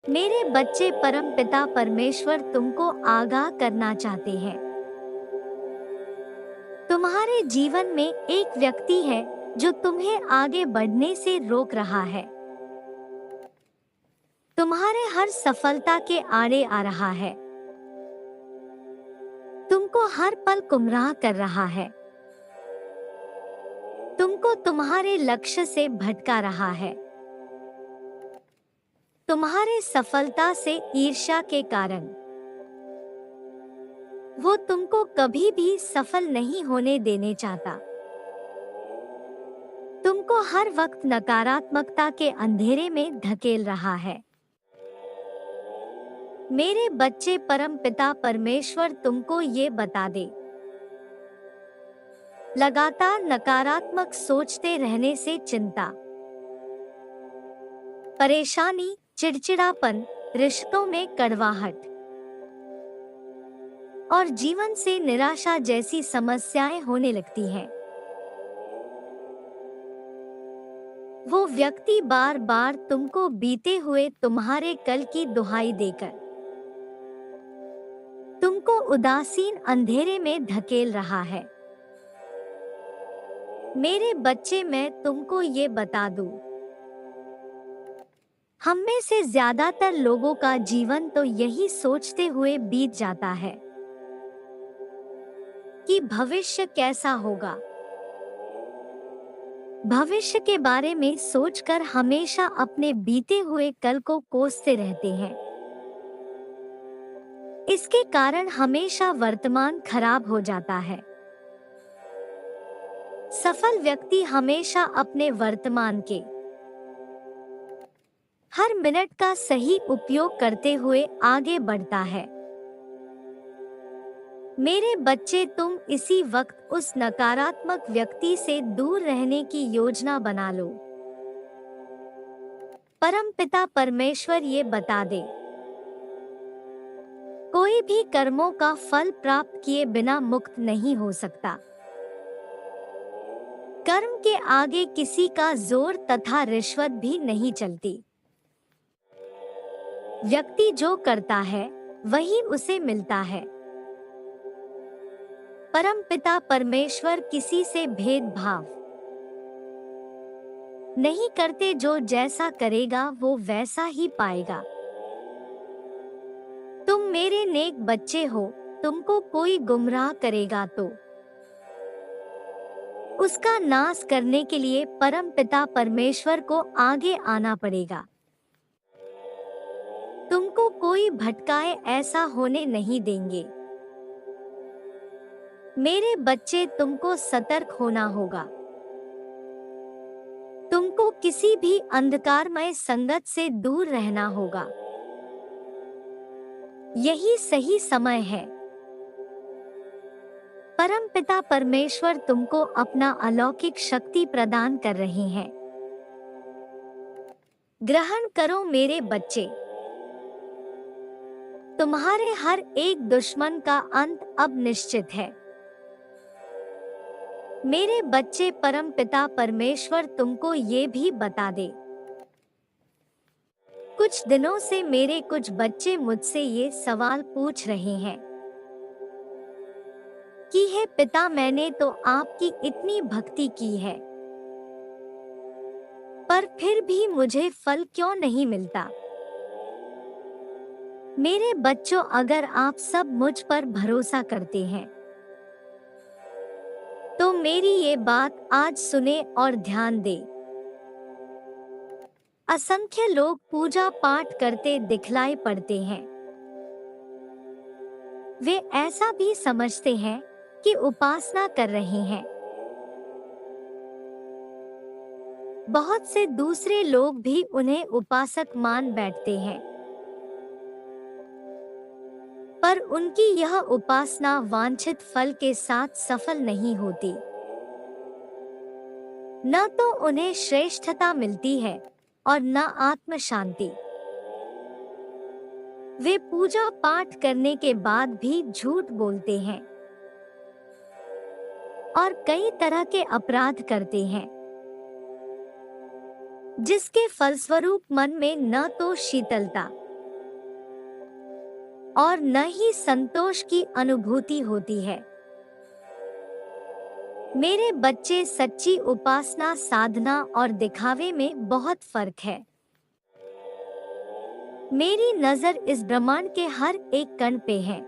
मेरे बच्चे, परमपिता परमेश्वर तुमको आगाह करना चाहते हैं। तुम्हारे जीवन में एक व्यक्ति है जो तुम्हें आगे बढ़ने से रोक रहा है। तुम्हारे हर सफलता के आड़े आ रहा है। तुमको हर पल गुमराह कर रहा है। तुमको तुम्हारे लक्ष्य से भटका रहा है। तुम्हारे सफलता से ईर्ष्या के कारण वो तुमको कभी भी सफल नहीं होने देने चाहता। तुमको हर वक्त नकारात्मकता के अंधेरे में धकेल रहा है। मेरे बच्चे, परमपिता परमेश्वर तुमको ये बता दे, लगातार नकारात्मक सोचते रहने से चिंता, परेशानी, चिड़चिड़ापन, रिश्तों में कड़वाहट और जीवन से निराशा जैसी समस्याएं होने लगती हैं। वो व्यक्ति बार बार तुमको बीते हुए तुम्हारे कल की दुहाई देकर तुमको उदासीन अंधेरे में धकेल रहा है। मेरे बच्चे, मैं तुमको ये बता दूं, हम में से ज्यादातर लोगों का जीवन तो यही सोचते हुए बीत जाता है कि भविष्य कैसा होगा। भविष्य के बारे में सोचकर हमेशा अपने बीते हुए कल को कोसते रहते हैं। इसके कारण हमेशा वर्तमान खराब हो जाता है। सफल व्यक्ति हमेशा अपने वर्तमान के हर मिनट का सही उपयोग करते हुए आगे बढ़ता है। मेरे बच्चे, तुम इसी वक्त उस नकारात्मक व्यक्ति से दूर रहने की योजना बना लो। परमपिता परमेश्वर ये बता दे, कोई भी कर्मों का फल प्राप्त किए बिना मुक्त नहीं हो सकता। कर्म के आगे किसी का जोर तथा रिश्वत भी नहीं चलती। व्यक्ति जो करता है वही उसे मिलता है। परमपिता परमेश्वर किसी से भेदभाव नहीं करते। जो जैसा करेगा वो वैसा ही पाएगा। तुम मेरे नेक बच्चे हो। तुमको कोई गुमराह करेगा तो उसका नाश करने के लिए परमपिता परमेश्वर को आगे आना पड़ेगा। तुमको कोई भटकाए ऐसा होने नहीं देंगे। मेरे बच्चे, तुमको सतर्क होना होगा। तुमको किसी भी अंधकारमय संगत से दूर रहना होगा। यही सही समय है। परमपिता परमेश्वर तुमको अपना अलौकिक शक्ति प्रदान कर रहे हैं। ग्रहण करो मेरे बच्चे। तुम्हारे हर एक दुश्मन का अंत अब निश्चित है। मेरे बच्चे, परमपिता परमेश्वर तुमको ये भी बता दे, कुछ दिनों से मेरे कुछ बच्चे मुझसे ये सवाल पूछ रहे हैं कि हे पिता, मैंने तो आपकी इतनी भक्ति की है, पर फिर भी मुझे फल क्यों नहीं मिलता। मेरे बच्चों, अगर आप सब मुझ पर भरोसा करते हैं तो मेरी ये बात आज सुने और ध्यान दे। असंख्य लोग पूजा पाठ करते दिखलाई पड़ते हैं। वे ऐसा भी समझते हैं कि उपासना कर रहे हैं। बहुत से दूसरे लोग भी उन्हें उपासक मान बैठते हैं, पर उनकी यह उपासना वांछित फल के साथ सफल नहीं होती। न तो उन्हें श्रेष्ठता मिलती है और न आत्म शांति। वे पूजा पाठ करने के बाद भी झूठ बोलते हैं और कई तरह के अपराध करते हैं, जिसके फलस्वरूप मन में न तो शीतलता और न ही संतोष की अनुभूति होती है। मेरे बच्चे, सच्ची उपासना, साधना और दिखावे में बहुत फर्क है। मेरी नजर इस ब्रह्मांड के हर एक कण पे है।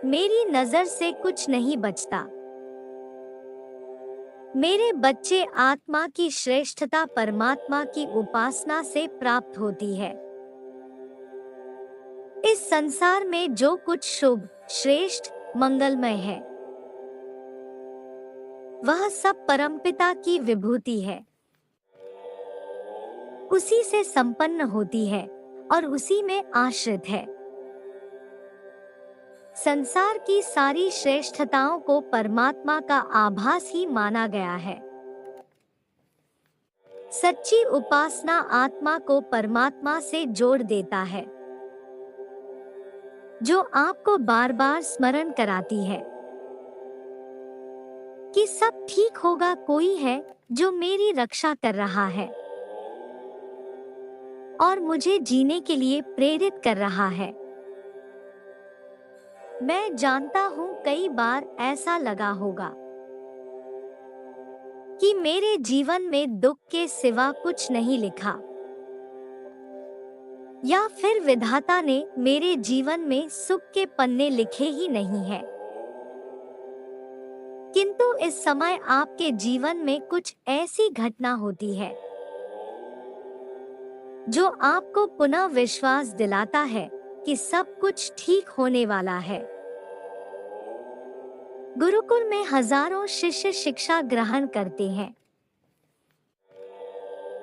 मेरी नजर से कुछ नहीं बचता। मेरे बच्चे, आत्मा की श्रेष्ठता परमात्मा की उपासना से प्राप्त होती है। इस संसार में जो कुछ शुभ, श्रेष्ठ, मंगलमय है, वह सब परमपिता की विभूति है। उसी से संपन्न होती है और उसी में आश्रित है। संसार की सारी श्रेष्ठताओं को परमात्मा का आभास ही माना गया है। सच्ची उपासना आत्मा को परमात्मा से जोड़ देता है, जो आपको बार बार स्मरण कराती है कि सब ठीक होगा। कोई है जो मेरी रक्षा कर रहा है और मुझे जीने के लिए प्रेरित कर रहा है। मैं जानता हूँ कई बार ऐसा लगा होगा कि मेरे जीवन में दुख के सिवा कुछ नहीं लिखा, या फिर विधाता ने मेरे जीवन में सुख के पन्ने लिखे ही नहीं है। किंतु इस समय आपके जीवन में कुछ ऐसी घटना होती है जो आपको पुनः विश्वास दिलाता है कि सब कुछ ठीक होने वाला है। गुरुकुल में हजारों शिष्य शिक्षा ग्रहण करते हैं,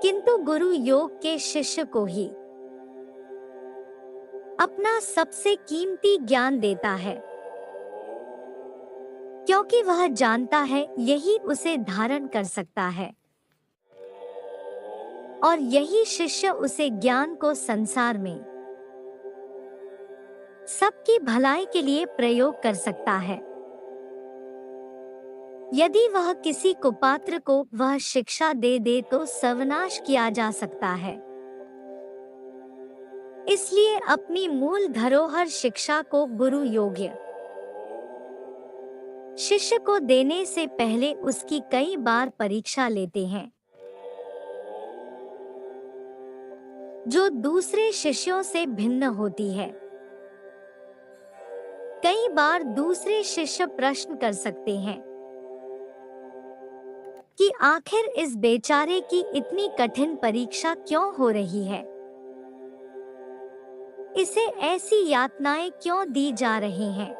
किंतु गुरु योग के शिष्य को ही अपना सबसे कीमती ज्ञान देता है, क्योंकि वह जानता है यही उसे धारण कर सकता है और यही शिष्य उसे ज्ञान को संसार में सबकी भलाई के लिए प्रयोग कर सकता है। यदि वह किसी कुपात्र को वह शिक्षा दे दे तो सर्वनाश किया जा सकता है। इसलिए अपनी मूल धरोहर शिक्षा को गुरु योग्य शिष्य को देने से पहले उसकी कई बार परीक्षा लेते हैं, जो दूसरे शिष्यों से भिन्न होती है। कई बार दूसरे शिष्य प्रश्न कर सकते हैं कि आखिर इस बेचारे की इतनी कठिन परीक्षा क्यों हो रही है, इसे ऐसी यातनाएं क्यों दी जा रही हैं?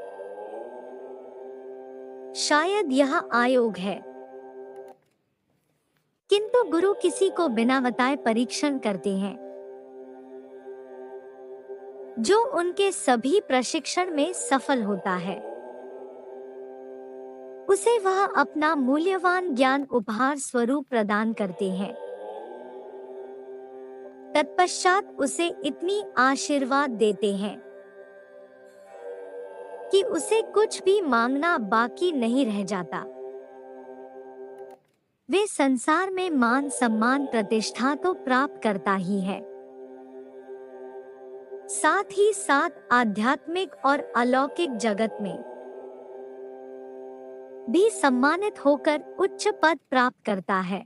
शायद यह आयोग है। किंतु गुरु किसी को बिना बताए परीक्षण करते हैं, जो उनके सभी प्रशिक्षण में सफल होता है। उसे वह अपना मूल्यवान ज्ञान उपहार स्वरूप प्रदान करते हैं। तत्पश्चात उसे इतनी आशीर्वाद देते हैं कि उसे कुछ भी मांगना बाकी नहीं रह जाता। वे संसार में मान, सम्मान, प्रतिष्ठा तो प्राप्त करता ही है, साथ ही साथ आध्यात्मिक और अलौकिक जगत में भी सम्मानित होकर उच्च पद प्राप्त करता है।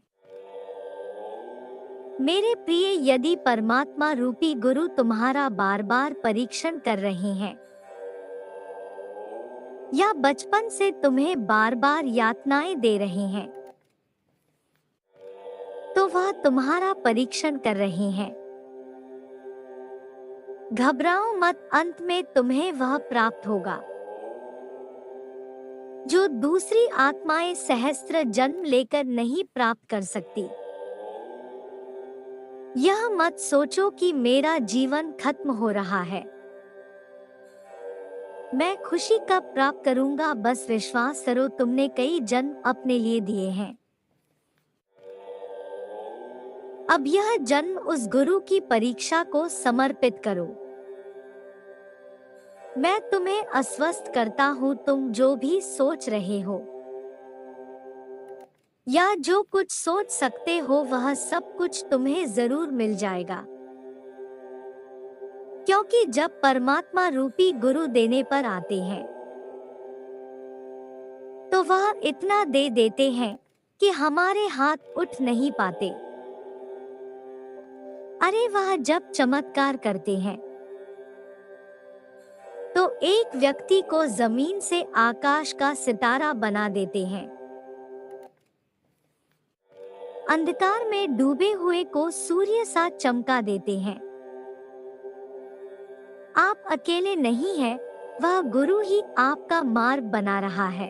मेरे प्रिय, यदि परमात्मा रूपी गुरु तुम्हारा बार बार परीक्षण कर रहे हैं या बचपन से तुम्हें बार बार यातनाएं दे रहे हैं, तो वह तुम्हारा परीक्षण कर रहे हैं। घबराओ मत, अंत में तुम्हें वह प्राप्त होगा जो दूसरी आत्माएं सहस्त्र जन्म लेकर नहीं प्राप्त कर सकती। यह मत सोचो कि मेरा जीवन खत्म हो रहा है, मैं खुशी कब प्राप्त करूंगा। बस विश्वास करो, तुमने कई जन्म अपने लिए दिए हैं। अब यह जन्म उस गुरु की परीक्षा को समर्पित करो। मैं तुम्हें आश्वस्त करता हूँ, तुम जो भी सोच रहे हो या जो कुछ सोच सकते हो, वह सब कुछ तुम्हें जरूर मिल जाएगा। क्योंकि जब परमात्मा रूपी गुरु देने पर आते हैं तो वह इतना दे देते हैं कि हमारे हाथ उठ नहीं पाते। अरे वह जब चमत्कार करते हैं तो एक व्यक्ति को जमीन से आकाश का सितारा बना देते हैं। अंधकार में डूबे हुए को सूर्य सा चमका देते हैं। आप अकेले नहीं हैं, वह गुरु ही आपका मार्ग बना रहा है।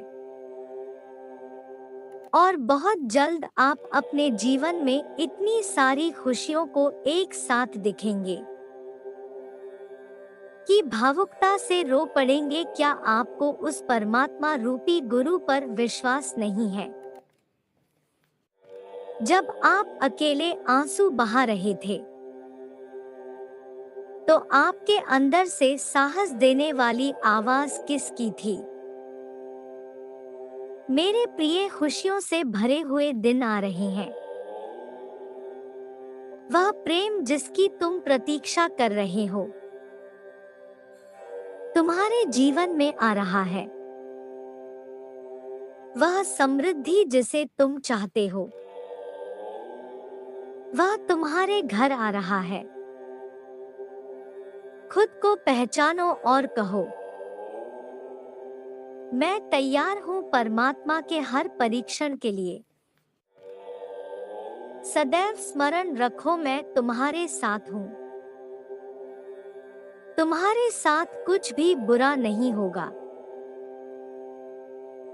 और बहुत जल्द आप अपने जीवन में इतनी सारी खुशियों को एक साथ दिखेंगे कि भावुकता से रो पड़ेंगे। क्या आपको उस परमात्मा रूपी गुरु पर विश्वास नहीं है? जब आप अकेले आंसू बहा रहे थे तो आपके अंदर से साहस देने वाली आवाज किसकी थी? मेरे प्रिय, खुशियों से भरे हुए दिन आ रहे हैं। वह प्रेम जिसकी तुम प्रतीक्षा कर रहे हो तुम्हारे जीवन में आ रहा है। वह समृद्धि जिसे तुम चाहते हो वह तुम्हारे घर आ रहा है। खुद को पहचानो और कहो, मैं तैयार हूं परमात्मा के हर परीक्षण के लिए। सदैव स्मरण रखो, मैं तुम्हारे साथ हूं। तुम्हारे साथ कुछ भी बुरा नहीं होगा।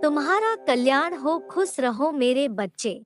तुम्हारा कल्याण हो। खुश रहो मेरे बच्चे।